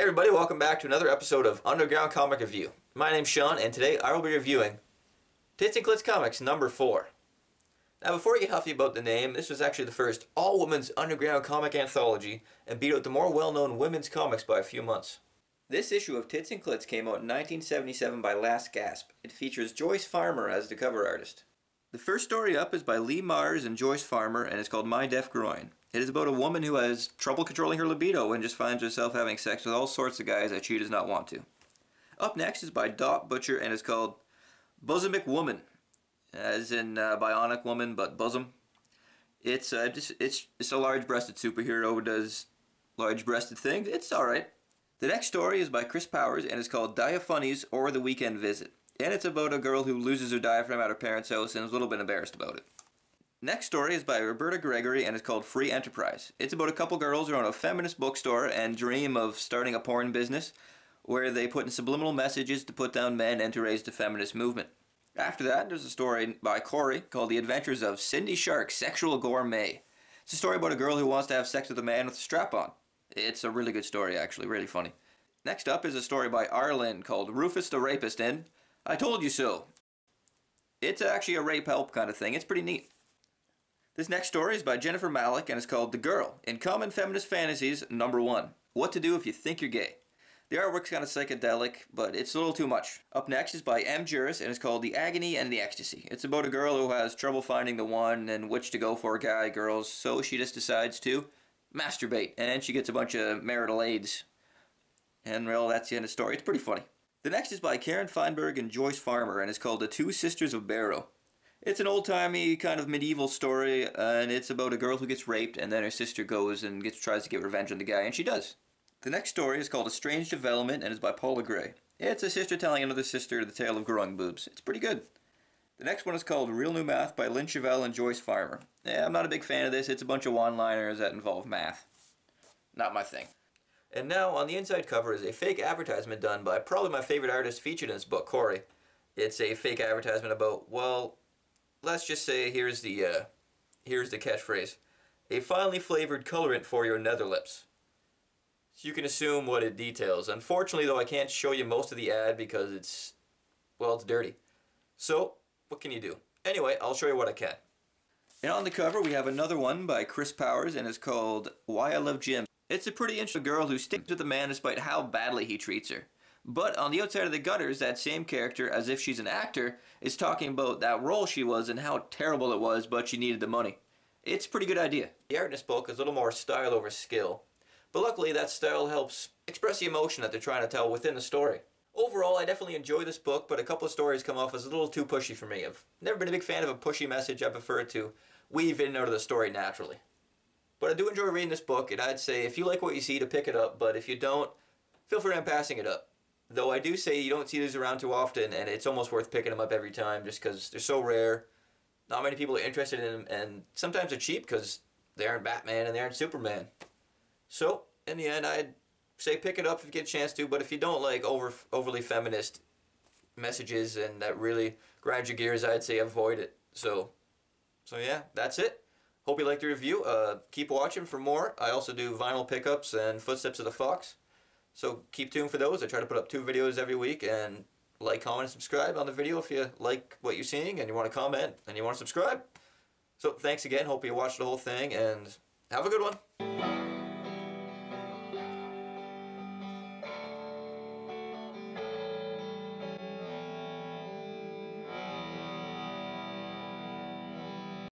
everybody, welcome back to another episode of Underground Comic Review. My name's Sean, and today I will be reviewing Tits and Clits Comics number 4. Now before you get huffy about the name, this was actually the first all-women's underground comic anthology and beat out the more well-known women's comics by a few months. This issue of Tits and Clits came out in 1977 by Last Gasp. It features Joyce Farmer as the cover artist. The first story up is by Lee Mars and Joyce Farmer, and it's called My Deaf Groin. It is about a woman who has trouble controlling her libido and just finds herself having sex with all sorts of guys that she does not want to. Up next is by Dot Butcher, and it's called Bosomic Woman, as in bionic woman, but bosom. It's a large-breasted superhero who does large-breasted things. It's alright. The next story is by Chris Powers, and it's called Diaphonies or The Weekend Visit. And it's about a girl who loses her diaphragm at her parents' house and is a little bit embarrassed about it. Next story is by Roberta Gregory, and it's called Free Enterprise. It's about a couple girls who own a feminist bookstore and dream of starting a porn business where they put in subliminal messages to put down men and to raise the feminist movement. After that, there's a story by Cory called The Adventures of Cindy Shark, Sexual Gourmet. It's a story about a girl who wants to have sex with a man with a strap on. It's a really good story, actually, really funny. Next up is a story by Arlen called Rufus the Rapist in I Told You So. It's actually a rape help kind of thing. It's pretty neat. This next story is by Jennifer Malik, and it's called The Girl in Common Feminist Fantasies number 1. What to do if you think you're gay. The artwork's kind of psychedelic, but it's a little too much. Up next is by M. Juris, and it's called The Agony and the Ecstasy. It's about a girl who has trouble finding the one and which to go for, guy, girls, so she just decides to masturbate, and she gets a bunch of marital aids. And well, that's the end of the story. It's pretty funny. The next is by Karen Feinberg and Joyce Farmer, and it's called The Two Sisters of Barrow. It's an old-timey kind of medieval story, and it's about a girl who gets raped, and then her sister goes and tries to get revenge on the guy, and she does. The next story is called A Strange Development, and is by Paula Gray. It's a sister telling another sister the tale of growing boobs. It's pretty good. The next one is called Real New Math by Lynn Chevelle and Joyce Farmer. Yeah, I'm not a big fan of this. It's a bunch of one-liners that involve math. Not my thing. And now, on the inside cover is a fake advertisement done by probably my favorite artist featured in this book, Cory. It's a fake advertisement about, well, let's just say here's the catchphrase. A finely flavored colorant for your nether lips. So you can assume what it details. Unfortunately, though, I can't show you most of the ad because it's dirty. So, what can you do? Anyway, I'll show you what I can. And on the cover, we have another one by Chris Powers, and it's called Why I Love Jim. It's a pretty interesting girl who sticks with a man despite how badly he treats her. But on the outside of the gutters, that same character, as if she's an actor, is talking about that role she was and how terrible it was, but she needed the money. It's a pretty good idea. The art in this book is a little more style over skill. But luckily, that style helps express the emotion that they're trying to tell within the story. Overall, I definitely enjoy this book, but a couple of stories come off as a little too pushy for me. I've never been a big fan of a pushy message. I prefer to weave in and out of the story naturally. But I do enjoy reading this book, and I'd say if you like what you see, to pick it up, but if you don't, feel free on passing it up. Though I do say you don't see these around too often, and it's almost worth picking them up every time just because they're so rare. Not many people are interested in them, and sometimes they're cheap because they aren't Batman and they aren't Superman. So, in the end, I'd say pick it up if you get a chance to, but if you don't like overly feminist messages and that really grinds your gears, I'd say avoid it. So yeah, that's it. Hope you liked the review. Keep watching for more. I also do vinyl pickups and Footsteps of the Fox. So keep tuned for those. I try to put up 2 videos every week, and like, comment, and subscribe on the video if you like what you're seeing and you want to comment and you want to subscribe. So thanks again. Hope you watched the whole thing, and have a good one.